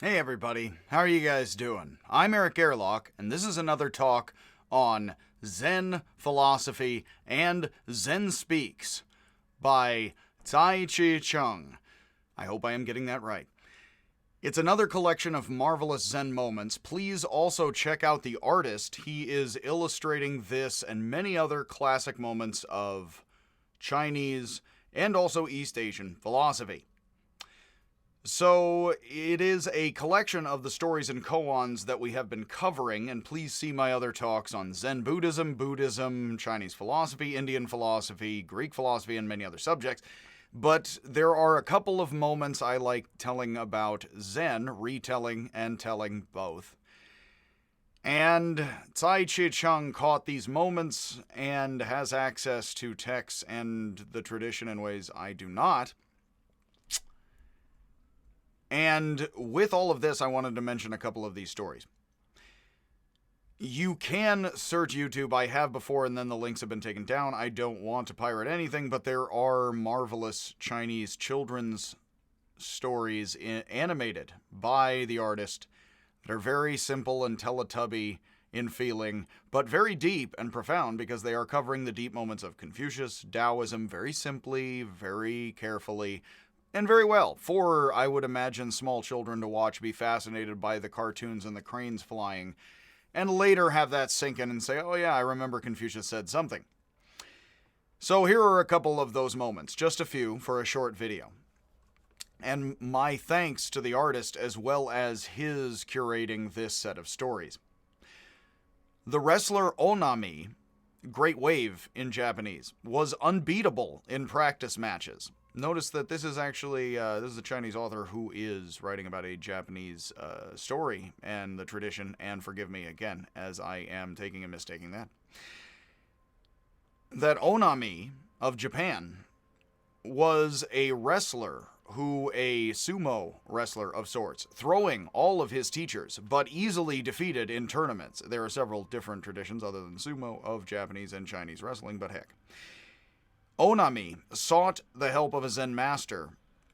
Hey everybody, how are you guys doing? I'm Eric Gerlach, and this is another talk on Zen philosophy and Zen Speaks by Tai Chi Chung. I hope I am getting that right. It's another collection of marvelous Zen moments. Please also check out the artist. He is illustrating this and many other classic moments of Chinese and also East Asian philosophy. So, it is a collection of the stories and koans that we have been covering, and please see my other talks on Zen Buddhism, Buddhism, Chinese philosophy, Indian philosophy, Greek philosophy, and many other subjects. But there are a couple of moments I like telling about Zen, retelling and telling both. And Tsai Chi-chung caught these moments and has access to texts and the tradition in ways I do not. And with all of this, I wanted to mention a couple of these stories. You can search YouTube. I have before, and then the links have been taken down. I don't want to pirate anything, but there are marvelous Chinese children's stories animated by the artist that are very simple and Teletubby in feeling, but very deep and profound because they are covering the deep moments of Confucius, Taoism very simply, very carefully, and very well, for, I would imagine, small children to watch, be fascinated by the cartoons and the cranes flying, and later have that sink in and say, oh yeah, I remember Confucius said something. So here are a couple of those moments, just a few, for a short video. And my thanks to the artist as well as his curating this set of stories. The wrestler Onami, Great Wave in Japanese, was unbeatable in practice matches. Notice that this is actually, this is a Chinese author who is writing about a Japanese story and the tradition, and forgive me again, as I am taking and mistaking that. That Onami of Japan was a wrestler a sumo wrestler of sorts, throwing all of his teachers, but easily defeated in tournaments. There are several different traditions other than sumo of Japanese and Chinese wrestling, but heck. Onami sought the help of a Zen master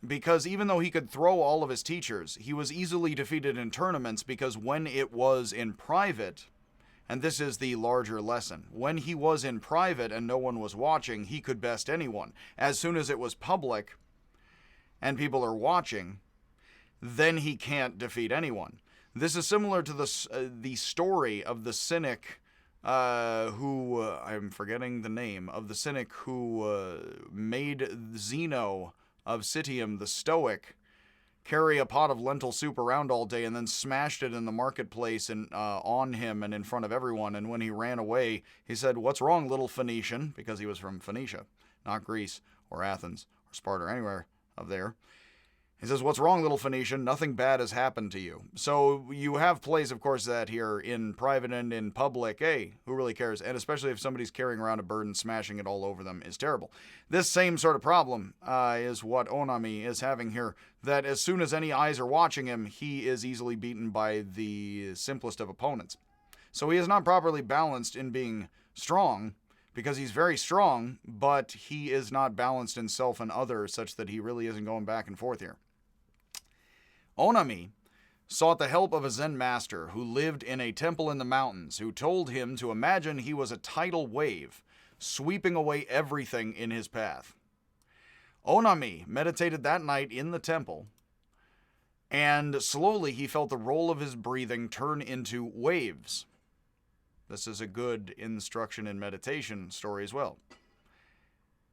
because even though he could throw all of his teachers, he was easily defeated in tournaments because when it was in private, and this is the larger lesson, when he was in private and no one was watching, he could best anyone. As soon as it was public and people are watching, then he can't defeat anyone. This is similar to the story of the cynic who, I'm forgetting the name, of the cynic who made Zeno of Citium, the Stoic, carry a pot of lentil soup around all day and then smashed it in the marketplace and on him and in front of everyone. And when he ran away, he said, "What's wrong, little Phoenician?" Because he was from Phoenicia, not Greece or Athens or Sparta or anywhere of there. He says, "What's wrong, little Phoenician? Nothing bad has happened to you." So you have plays, of course, that here in private and in public, hey, who really cares? And especially if somebody's carrying around a bird and smashing it all over them is terrible. This same sort of problem is what Onami is having here, that as soon as any eyes are watching him, he is easily beaten by the simplest of opponents. So he is not properly balanced in being strong, because he's very strong, but he is not balanced in self and other such that he really isn't going back and forth here. Onami sought the help of a Zen master who lived in a temple in the mountains, who told him to imagine he was a tidal wave, sweeping away everything in his path. Onami meditated that night in the temple, and slowly he felt the roll of his breathing turn into waves. This is a good instruction in meditation story as well.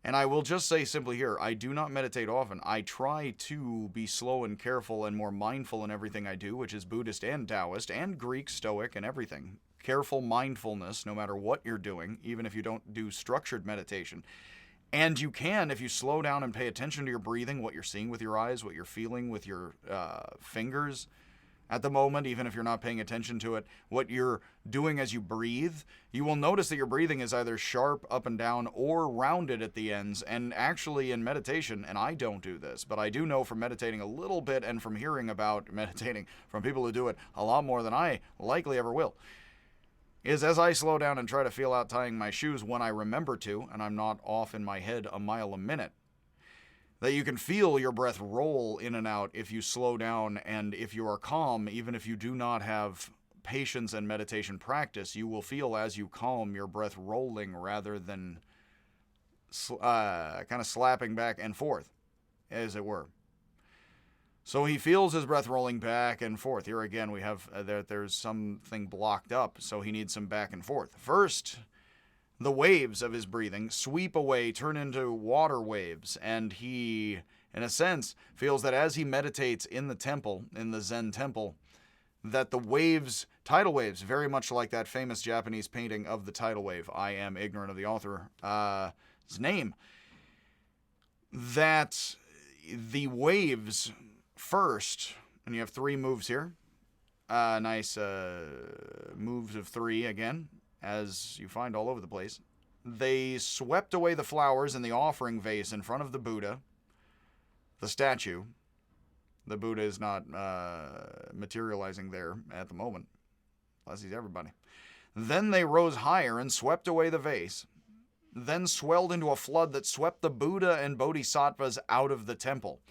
And I will just say simply here, I do not meditate often. I try to be slow and careful and more mindful in everything I do, which is Buddhist and Taoist and Greek, Stoic, and everything. Careful mindfulness, no matter what you're doing, even if you don't do structured meditation. And you can, if you slow down and pay attention to your breathing, what you're seeing with your eyes, what you're feeling with your fingers at the moment, even if you're not paying attention to it, what you're doing as you breathe, you will notice that your breathing is either sharp up and down or rounded at the ends. And actually in meditation, and I don't do this, but I do know from meditating a little bit and from hearing about meditating from people who do it a lot more than I likely ever will, is as I slow down and try to feel out tying my shoes when I remember to, and I'm not off in my head a mile a minute, that you can feel your breath roll in and out if you slow down, and if you are calm, even if you do not have patience and meditation practice, you will feel as you calm your breath rolling rather than kind of slapping back and forth, as it were. So he feels his breath rolling back and forth. Here again, we have there's something blocked up, so he needs some back and forth. First, the waves of his breathing sweep away, turn into water waves, and he, in a sense, feels that as he meditates in the temple, in the Zen temple, that the waves, tidal waves, very much like that famous Japanese painting of the tidal wave. I am ignorant of the author's name. That the waves first, and you have 3 moves here. Nice moves of 3 again, as you find all over the place. They swept away the flowers in the offering vase in front of the Buddha, the statue. The Buddha is not materializing there at the moment, unless he's everybody. Then they rose higher and swept away the vase, then swelled into a flood that swept the Buddha and Bodhisattvas out of the temple.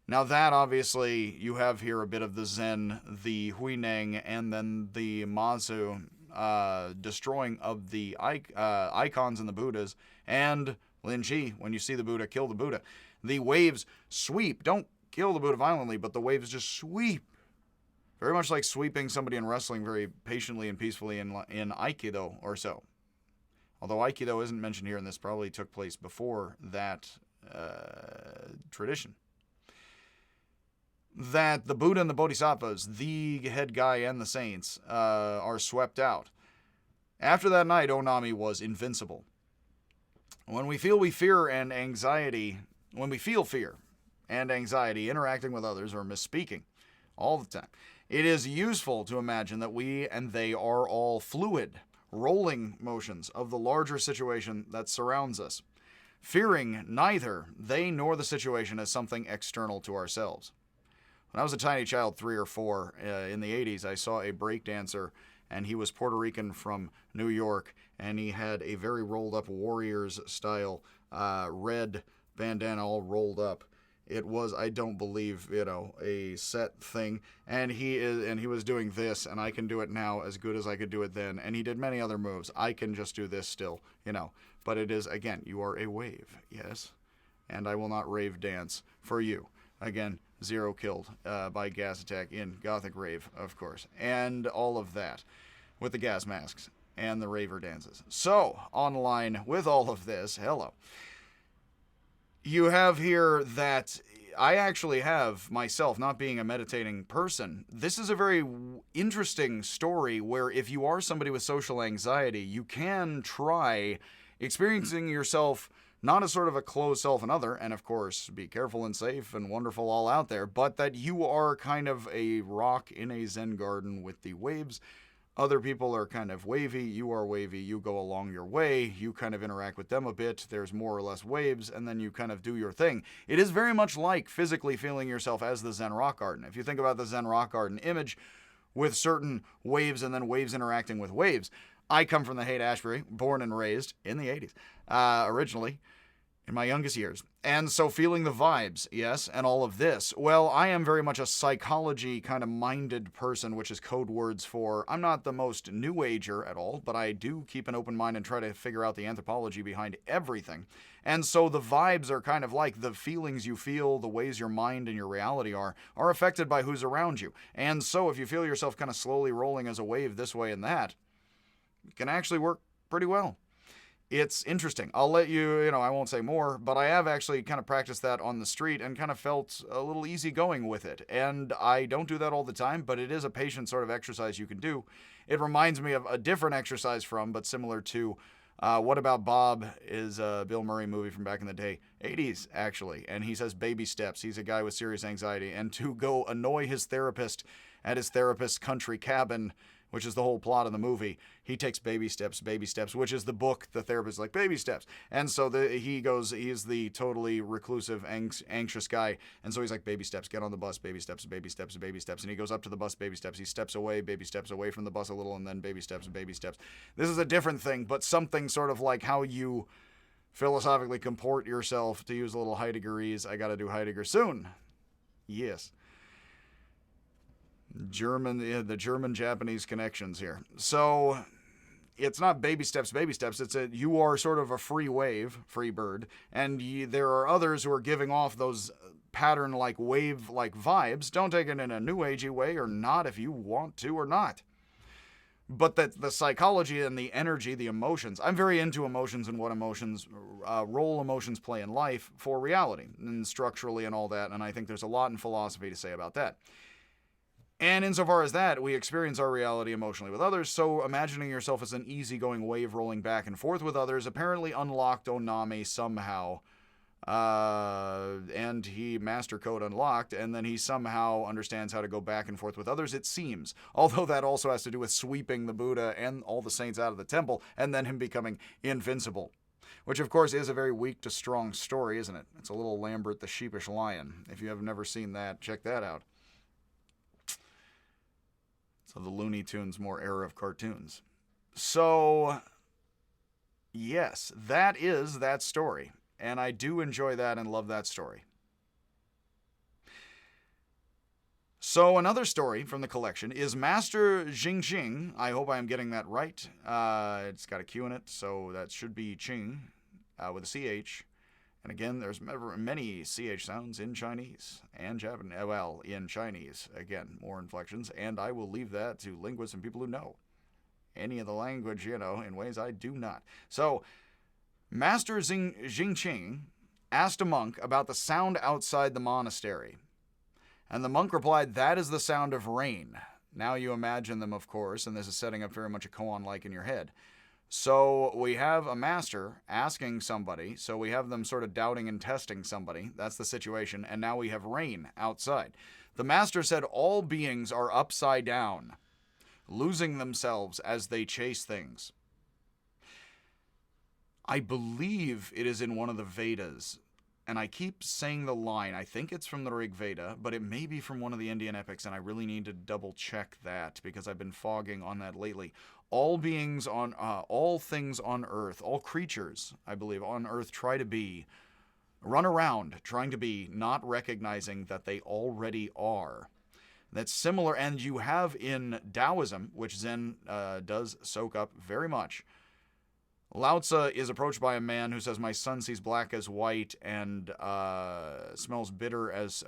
Now that, obviously, you have here a bit of the Zen, the Huineng, and then the Mazu destroying of the icons and the Buddhas, and Lin Chi, when you see the Buddha, kill the Buddha. The waves sweep. Don't kill the Buddha violently, but the waves just sweep. Very much like sweeping somebody in wrestling very patiently and peacefully in Aikido or so. Although Aikido isn't mentioned here, and this probably took place before that tradition. That the Buddha and the Bodhisattvas, the head guy and the saints, are swept out. After that night, Onami was invincible. When we feel fear and anxiety interacting with others or misspeaking all the time, it is useful to imagine that we and they are all fluid, rolling motions of the larger situation that surrounds us, fearing neither they nor the situation as something external to ourselves. When I was a tiny child, 3 or 4, in the 80s, I saw a breakdancer, and he was Puerto Rican from New York, and he had a very rolled-up Warriors-style red bandana all rolled up. It was, I don't believe, a set thing, and he was doing this, and I can do it now as good as I could do it then, and he did many other moves. I can just do this still, but it is, again, you are a wave, yes, and I will not rave dance for you. Again, 0 killed by gas attack in Gothic Rave, of course, and all of that with the gas masks and the raver dances. So, online with all of this, hello. You have here that I actually have myself, not being a meditating person. This is a very interesting story where if you are somebody with social anxiety, you can try experiencing yourself not as sort of a closed self and other, and of course, be careful and safe and wonderful all out there, but that you are kind of a rock in a Zen garden with the waves. Other people are kind of wavy, you are wavy, you go along your way, you kind of interact with them a bit, there's more or less waves, and then you kind of do your thing. It is very much like physically feeling yourself as the Zen rock garden. If you think about the Zen rock garden image with certain waves and then waves interacting with waves, I come from the Haight-Ashbury, born and raised in the 80s, originally, in my youngest years. And so feeling the vibes, yes, and all of this. Well, I am very much a psychology kind of minded person, which is code words for I'm not the most new ager at all, but I do keep an open mind and try to figure out the anthropology behind everything. And so the vibes are kind of like the feelings you feel, the ways your mind and your reality are affected by who's around you. And so if you feel yourself kind of slowly rolling as a wave this way and that, it can actually work pretty well. It's interesting. I'll let you, I won't say more, but I have actually kind of practiced that on the street and kind of felt a little easygoing with it. And I don't do that all the time, but it is a patient sort of exercise you can do. It reminds me of a different exercise but similar to What About Bob is a Bill Murray movie from back in the day, 80s actually. And he says baby steps. He's a guy with serious anxiety. And to go annoy his therapist at his therapist's country cabin, which is the whole plot of the movie, he takes baby steps, which is the book the therapist is like, baby steps. And so he's the totally reclusive, anxious guy. And so he's like, baby steps, get on the bus, baby steps, baby steps, baby steps. And he goes up to the bus, baby steps. He steps away, baby steps away from the bus a little, and then baby steps, baby steps. This is a different thing, but something sort of like how you philosophically comport yourself, to use a little Heideggerese. I gotta do Heidegger soon. Yes. The German-Japanese connections here. So it's not baby steps. It's you are sort of a free wave, free bird, and there are others who are giving off those pattern-like, wave-like vibes. Don't take it in a new agey way, or not if you want to or not. But that the psychology and the energy, the emotions. I'm very into emotions and what role emotions play in life for reality and structurally and all that. And I think there's a lot in philosophy to say about that. And insofar as that, we experience our reality emotionally with others, so imagining yourself as an easygoing wave rolling back and forth with others apparently unlocked Onami somehow. And he master code unlocked, and then he somehow understands how to go back and forth with others, it seems. Although that also has to do with sweeping the Buddha and all the saints out of the temple, and then him becoming invincible. Which, of course, is a very weak to strong story, isn't it? It's a little Lambert the Sheepish Lion. If you have never seen that, check that out. So the Looney Tunes more era of cartoons. So, yes, that is that story. And I do enjoy that and love that story. So another story from the collection is Master Xingqing. I hope I'm getting that right. It's got a Q in it, so that should be Qing with a CH. And again, there's many CH sounds in Chinese and Japanese. Well, in Chinese, again, more inflections. And I will leave that to linguists and people who know any of the language, in ways I do not. So, Master Xingqing asked a monk about the sound outside the monastery. And the monk replied, "That is the sound of rain." Now you imagine them, of course, and this is setting up very much a koan-like in your head. So we have a master asking somebody, so we have them sort of doubting and testing somebody. That's the situation. And now we have rain outside. The master said all beings are upside down, losing themselves as they chase things. I believe it is in one of the Vedas, and I keep saying the line. I think it's from the Rig Veda, but it may be from one of the Indian epics, and I really need to double check that because I've been fogging on that lately. All beings on, all things on earth, all creatures, I believe, on earth run around trying to be, not recognizing that they already are. That's similar, and you have in Taoism, which Zen does soak up very much. Lao Tzu is approached by a man who says, "My son sees black as white and tastes bitter as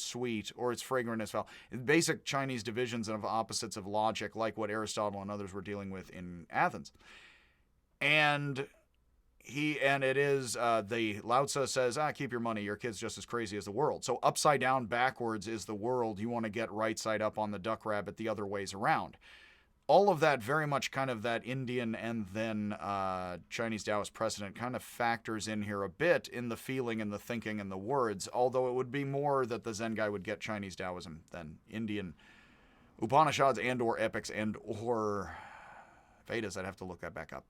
sweet, or it's fragrant as foul." Basic Chinese divisions of opposites of logic, like what Aristotle and others were dealing with in Athens. And the Lao Tzu says, keep your money, your kid's just as crazy as the world. So upside down backwards is the world. You want to get right side up on the duck rabbit the other ways around. All of that very much kind of that Indian and then Chinese Taoist precedent kind of factors in here a bit in the feeling and the thinking and the words, although it would be more that the Zen guy would get Chinese Taoism than Indian Upanishads and or epics and or Vedas. I'd have to look that back up.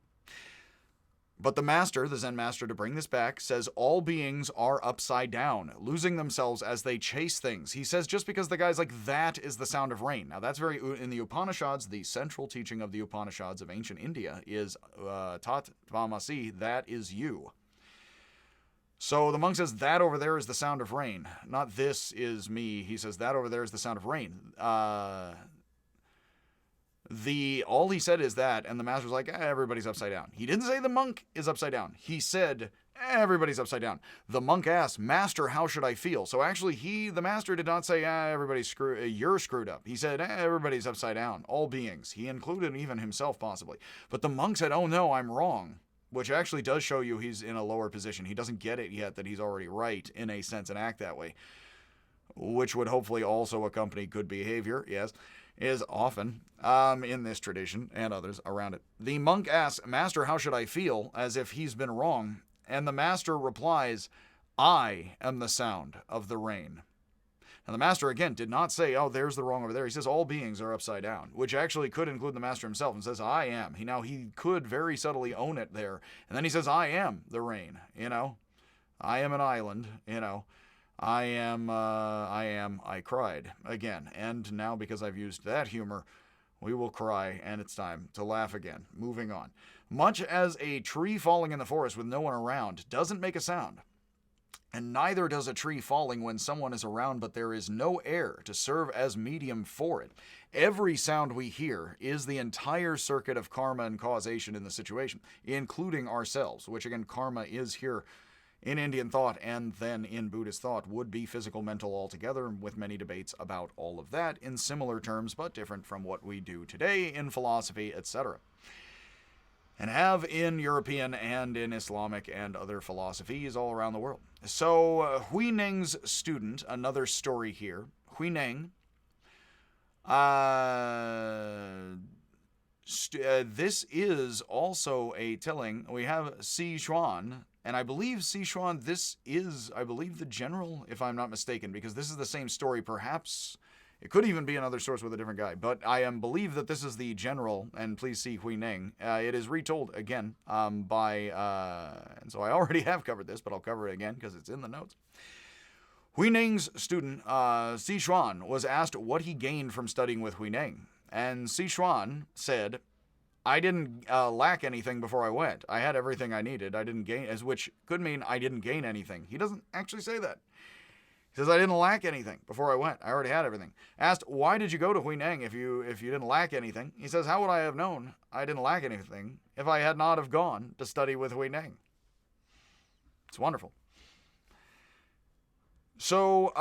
But the master, the Zen master, to bring this back, says all beings are upside down, losing themselves as they chase things. He says just because the guy's like, that is the sound of rain. Now that's very, in the Upanishads, the central teaching of the Upanishads of ancient India is Tat Tvamasi, that is you. So the monk says that over there is the sound of rain. Not this is me. He says that over there is the sound of rain. All he said is that, and the master's like, everybody's upside down. He didn't say the monk is upside down. He said, everybody's upside down. The monk asked, "Master, how should I feel?" So actually, the master did not say, everybody's you're screwed up. He said, everybody's upside down, all beings. He included even himself, possibly. But the monk said, "Oh no, I'm wrong," which actually does show you he's in a lower position. He doesn't get it yet that he's already right, in a sense, and act that way, which would hopefully also accompany good behavior, yes. Is often in this tradition and others around it. The monk asks, "Master, how should I feel?" as if he's been wrong. And the master replies, "I am the sound of the rain." And the master, again, did not say, there's the wrong over there. He says all beings are upside down, which actually could include the master himself, and says, "I am." He could very subtly own it there. And then he says, "I am the rain." I am an island, I cried again. And now, because I've used that humor, We will cry, and it's time to laugh again. Moving on. Much as a tree falling in the forest with no one around doesn't make a sound, and neither does a tree falling when someone is around but there is no air to serve as medium for it. Every sound we hear is the entire circuit of karma and causation in the situation, including ourselves, which again, karma is here in Indian thought and then in Buddhist thought would be physical, mental altogether, with many debates about all of that in similar terms but different from what we do today in philosophy, etc. And have in European and in Islamic and other philosophies all around the world. So Hui Ning's student, another story here. Hui Ning, this is also a telling. We have Si Xuan, and I believe Si Xuan, this is, I believe, the general, if I'm not mistaken, because this is the same story, perhaps. It could even be another source with a different guy, but I believe that this is the general, and please see Hui Ning. It is retold again by, and so I already have covered this, but I'll cover it again because it's in the notes. Hui Ning's student, Si Xuan, was asked what he gained from studying with Hui Ning, and Si Xuan said, I didn't lack anything before I went. I had everything I needed. I didn't gain, which could mean I didn't gain anything. He doesn't actually say that. He says, I didn't lack anything before I went. I already had everything. Asked, why did you go to Hui Ning if you didn't lack anything? He says, how would I have known I didn't lack anything if I had not have gone to study with Hui Ning? It's wonderful. So,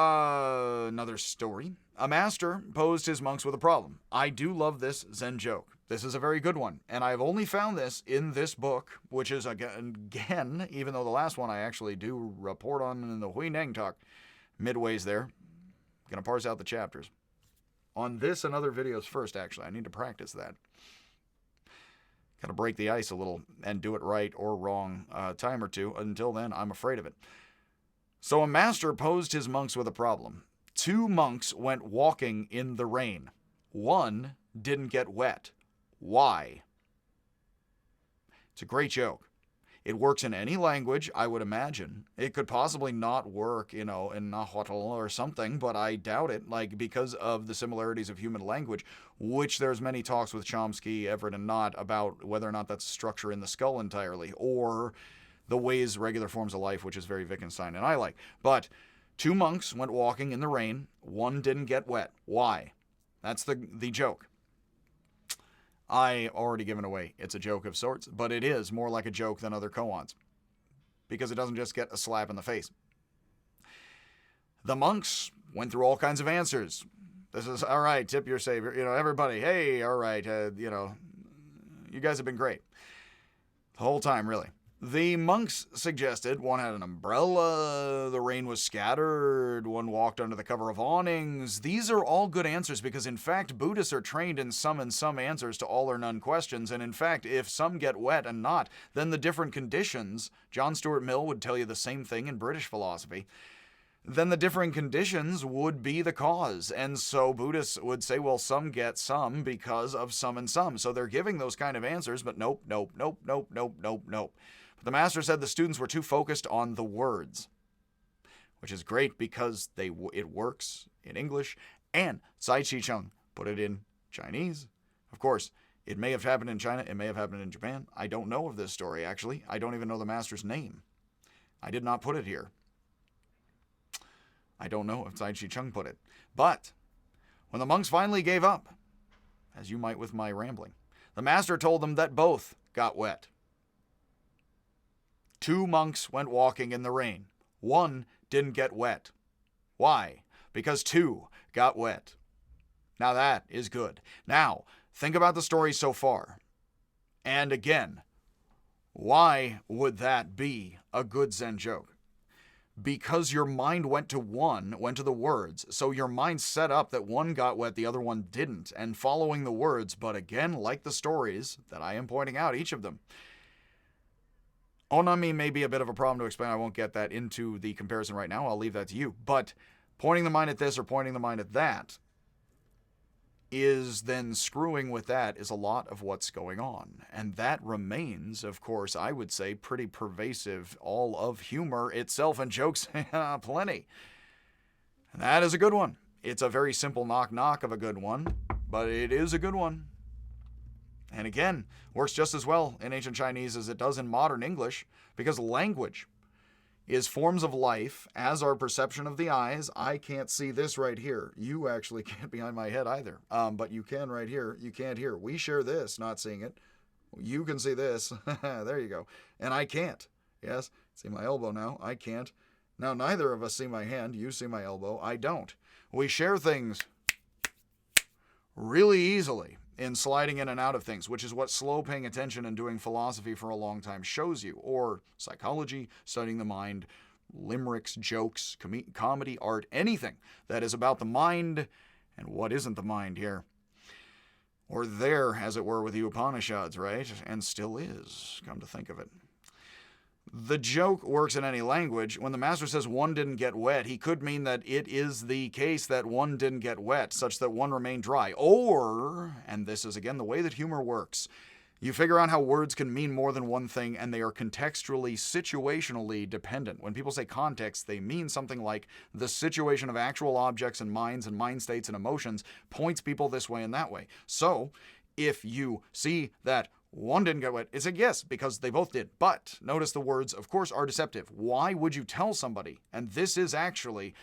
another story. A master posed his monks with a problem. I do love this Zen joke. This is a very good one, and I've only found this in this book, which is, again, even though the last one I actually do report on in the Hui Ning talk, midways there. Gonna parse out the chapters. On this and other videos first, actually. I need to practice that. Gotta break the ice a little and do it right or wrong a time or two. Until then, I'm afraid of it. So a master posed his monks with a problem. 2 monks went walking in the rain. 1 didn't get wet. Why? It's a great joke. It works in any language, I would imagine. It could possibly not work, in Nahuatl or something, but I doubt it, because of the similarities of human language, which there's many talks with Chomsky, Everett, and Knott about whether or not that's a structure in the skull entirely, or the ways regular forms of life, which is very Wittgenstein and I like. But 2 monks went walking in the rain. 1 didn't get wet. Why? That's the joke. I already given away. It's a joke of sorts, but it is more like a joke than other koans, because it doesn't just get a slap in the face. The monks went through all kinds of answers. This is, all right, tip your savior. Everybody, hey, all right, you guys have been great. The whole time, really. The monks suggested 1 had an umbrella, the rain was scattered, 1 walked under the cover of awnings. These are all good answers because, in fact, Buddhists are trained in some and some answers to all or none questions. And, in fact, if some get wet and not, then the different conditions, John Stuart Mill would tell you the same thing in British philosophy, then the different conditions would be the cause. And so Buddhists would say, well, some get some because of some and some. So they're giving those kind of answers, but nope. The master said the students were too focused on the words, which is great because it works in English, and Zai Chi-Chung put it in Chinese. Of course, it may have happened in China, it may have happened in Japan. I don't know of this story, actually. I don't even know the master's name. I did not put it here. I don't know if Zai Chi-Chung put it. But when the monks finally gave up, as you might with my rambling, the master told them that both got wet. 2 monks went walking in the rain. 1 didn't get wet. Why? Because 2 got wet. Now that is good. Now, think about the story so far. And again, why would that be a good Zen joke? Because your mind went to the words. So your mind set up that 1 got wet, the other 1 didn't. And following the words, but again, like the stories that I am pointing out, each of them, Onami may be a bit of a problem to explain. I won't get that into the comparison right now. I'll leave that to you. But pointing the mind at this or pointing the mind at that is then screwing with that is a lot of what's going on. And that remains, of course, I would say, pretty pervasive, all of humor itself, and jokes plenty. And that is a good one. It's a very simple knock-knock of a good one, but it is a good one. And again, works just as well in ancient Chinese as it does in modern English, because language is forms of life, as our perception of the eyes. I can't see this right here. You actually can't behind my head either. But you can right here. You can't here. We share this, not seeing it. You can see this. There you go. And I can't. Yes? See my elbow now. I can't. Now, neither of us see my hand. You see my elbow. I don't. We share things really easily in sliding in and out of things, which is what slow paying attention and doing philosophy for a long time shows you, or psychology, studying the mind, limericks, jokes, comedy, art, anything that is about the mind and what isn't the mind here. Or there, as it were, with the Upanishads, right? And still is, come to think of it. The joke works in any language. When the master says one didn't get wet, he could mean that it is the case that one didn't get wet, such that one remained dry. Or, and this is again the way that humor works, you figure out how words can mean more than one thing, and they are contextually, situationally dependent. When people say context, they mean something like the situation of actual objects and minds and mind states and emotions points people this way and that way. So, if you see that one didn't get wet, it's a yes, because they both did. But notice the words, of course, are deceptive. Why would you tell somebody? And this is actually,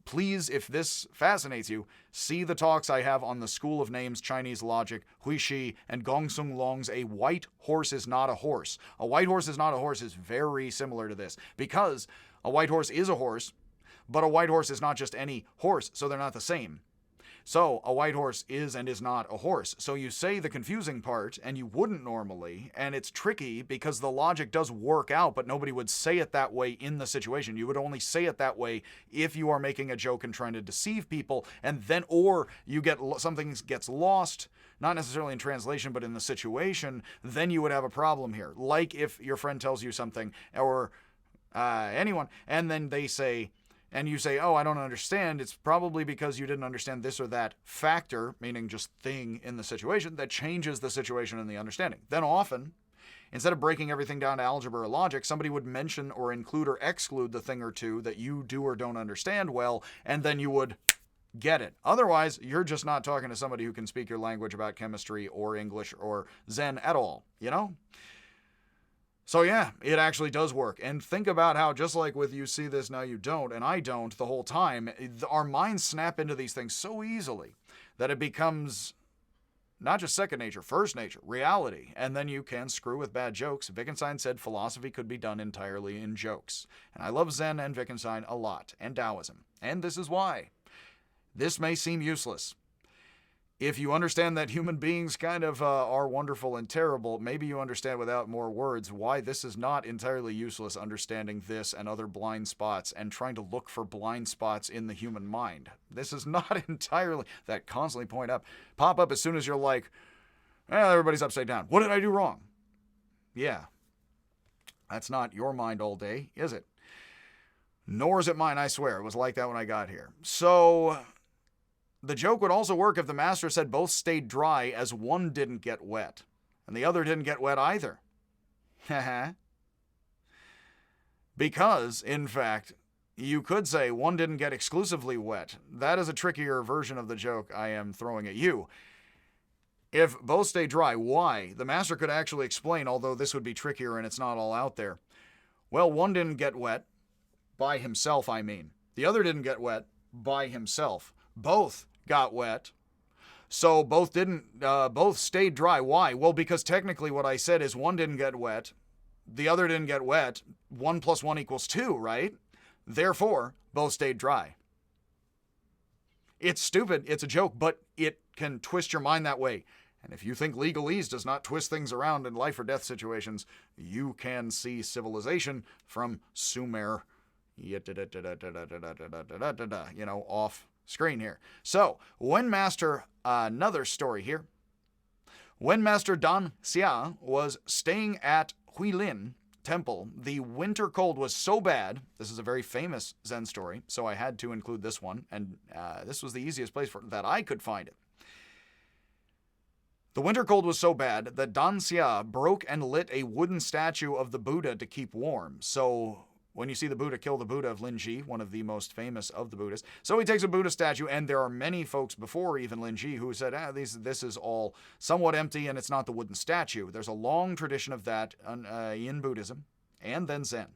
please, if this fascinates you, see the talks I have on the School of Names, Chinese Logic, Hui Shi, and Gong Sung Long's A White Horse is Not a Horse. A white horse is not a horse is very similar to this, because a white horse is a horse, but a white horse is not just any horse, so they're not the same. So, a white horse is and is not a horse. So you say the confusing part, and you wouldn't normally, and it's tricky because the logic does work out, but nobody would say it that way in the situation. You would only say it that way if you are making a joke and trying to deceive people, and then, or you get something gets lost, not necessarily in translation, but in the situation, then you would have a problem here. Like if your friend tells you something, or anyone, and then they say, and you say, oh, I don't understand, it's probably because you didn't understand this or that factor, meaning just thing in the situation, that changes the situation and the understanding. Then often, instead of breaking everything down to algebra or logic, somebody would mention or include or exclude the thing or two that you do or don't understand well, and then you would get it. Otherwise, you're just not talking to somebody who can speak your language about chemistry or English or Zen at all, you know? So yeah, it actually does work. And think about how, just like with you see this, now you don't, and I don't the whole time, our minds snap into these things so easily that it becomes not just second nature, first nature, reality. And then you can screw with bad jokes. Wittgenstein said philosophy could be done entirely in jokes. And I love Zen and Wittgenstein a lot, and Taoism. And this is why. This may seem useless. If you understand that human beings kind of are wonderful and terrible, maybe you understand without more words why this is not entirely useless, understanding this and other blind spots and trying to look for blind spots in the human mind. This is not entirely, that constantly pop up as soon as you're like, well, everybody's upside down. What did I do wrong? Yeah. That's not your mind all day, is it? Nor is it mine, I swear. It was like that when I got here. So the joke would also work if the master said both stayed dry as one didn't get wet, and the other didn't get wet either. Because, in fact, you could say one didn't get exclusively wet. That is a trickier version of the joke I am throwing at you. If both stay dry, why? The master could actually explain, although this would be trickier and it's not all out there. Well, one didn't get wet, by himself, I mean. The other didn't get wet, by himself. Both got wet, so both stayed dry. Why? Well, because technically what I said is one didn't get wet, the other didn't get wet. 1 + 1 = 2, right? Therefore, both stayed dry. It's stupid, it's a joke, but it can twist your mind that way. And if you think legalese does not twist things around in life or death situations, you can see civilization from Sumer, off screen here. So, another story here. When Master Dan Xia was staying at Huilin Temple, the winter cold was so bad. This is a very famous Zen story, so I had to include this one, and this was the easiest place that I could find it. The winter cold was so bad that Dan Xia broke and lit a wooden statue of the Buddha to keep warm. So when you see the Buddha kill the Buddha of Linji, one of the most famous of the Buddhists. So he takes a Buddha statue, and there are many folks before even Linji who said, this is all somewhat empty and it's not the wooden statue. There's a long tradition of that in Buddhism and then Zen.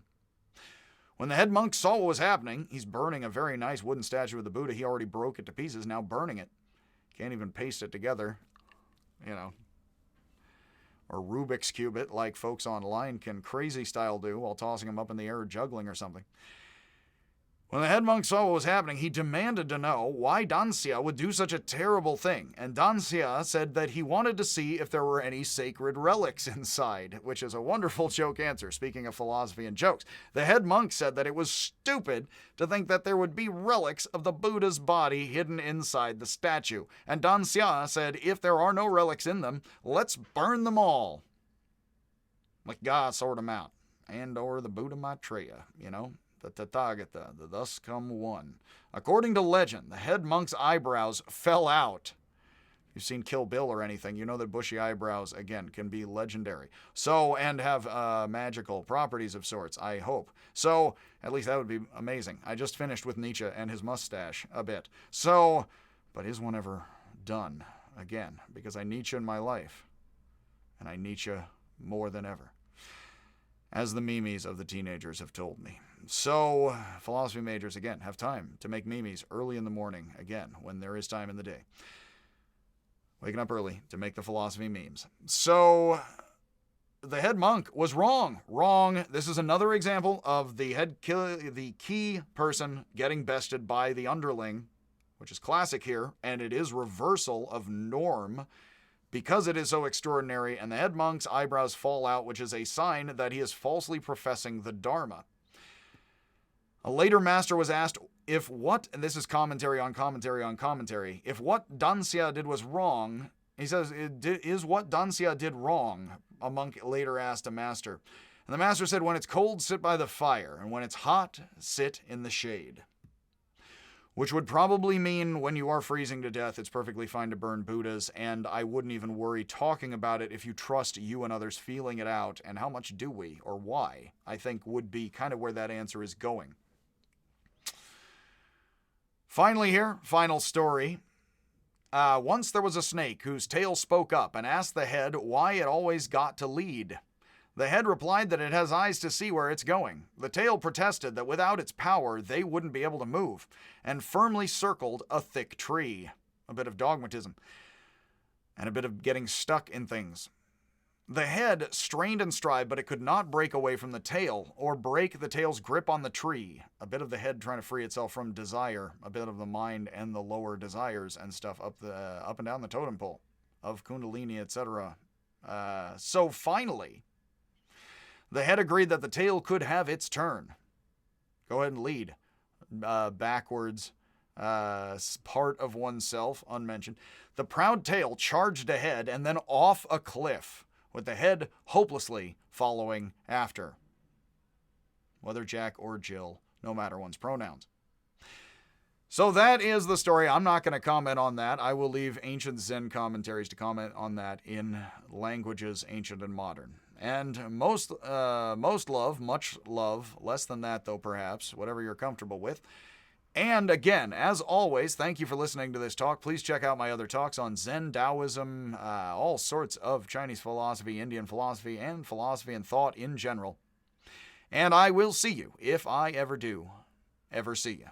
When the head monk saw what was happening, he's burning a very nice wooden statue of the Buddha. He already broke it to pieces, now burning it. Can't even paste it together, or Rubik's Cube it like folks online can crazy style do while tossing them up in the air or juggling or something. When the head monk saw what was happening, he demanded to know why Danxia would do such a terrible thing, and Danxia said that he wanted to see if there were any sacred relics inside, which is a wonderful joke answer, speaking of philosophy and jokes. The head monk said that it was stupid to think that there would be relics of the Buddha's body hidden inside the statue, and Danxia said if there are no relics in them, let's burn them all. Like God sort them out, and or the Buddha Maitreya, the Tathagata, the thus come one. According to legend, the head monk's eyebrows fell out. If you've seen Kill Bill or anything, you know that bushy eyebrows, again, can be legendary. So, and have magical properties of sorts, I hope. So, at least that would be amazing. I just finished with Nietzsche and his mustache a bit. So, but is one ever done again? Because I Nietzsche in my life. And I Nietzsche more than ever. As the memes of the teenagers have told me. So, philosophy majors, again, have time to make memes early in the morning, again, when there is time in the day. Waking up early to make the philosophy memes. So, the head monk was wrong. Wrong. This is another example of the key person getting bested by the underling, which is classic here, and it is reversal of norm, because it is so extraordinary, and the head monk's eyebrows fall out, which is a sign that he is falsely professing the Dharma. A later master was asked if what, and this is commentary on commentary on commentary, if what Danxia did was wrong, he says, is what Danxia did wrong? A monk later asked a master. And the master said, when it's cold, sit by the fire, and when it's hot, sit in the shade. Which would probably mean when you are freezing to death, it's perfectly fine to burn Buddhas, and I wouldn't even worry talking about it if you trust you and others feeling it out, and how much do we, or why, I think would be kind of where that answer is going. Finally here, final story. Once there was a snake whose tail spoke up and asked the head why it always got to lead. The head replied that it has eyes to see where it's going. The tail protested that without its power, they wouldn't be able to move, and firmly circled a thick tree. A bit of dogmatism, and a bit of getting stuck in things. The head strained and strived, but it could not break away from the tail, or break the tail's grip on the tree. A bit of the head trying to free itself from desire, a bit of the mind and the lower desires and stuff up and down the totem pole of Kundalini, etc. So finally, the head agreed that the tail could have its turn. Go ahead and lead. Backwards, part of oneself, unmentioned. The proud tail charged ahead and then off a cliff, with the head hopelessly following after. Whether Jack or Jill, no matter one's pronouns. So that is the story. I'm not going to comment on that. I will leave ancient Zen commentaries to comment on that in languages ancient and modern. And most love, much love, less than that though perhaps, whatever you're comfortable with. And again, as always, thank you for listening to this talk. Please check out my other talks on Zen, Taoism, all sorts of Chinese philosophy, Indian philosophy and thought in general. And I will see you, if I ever do, ever see you.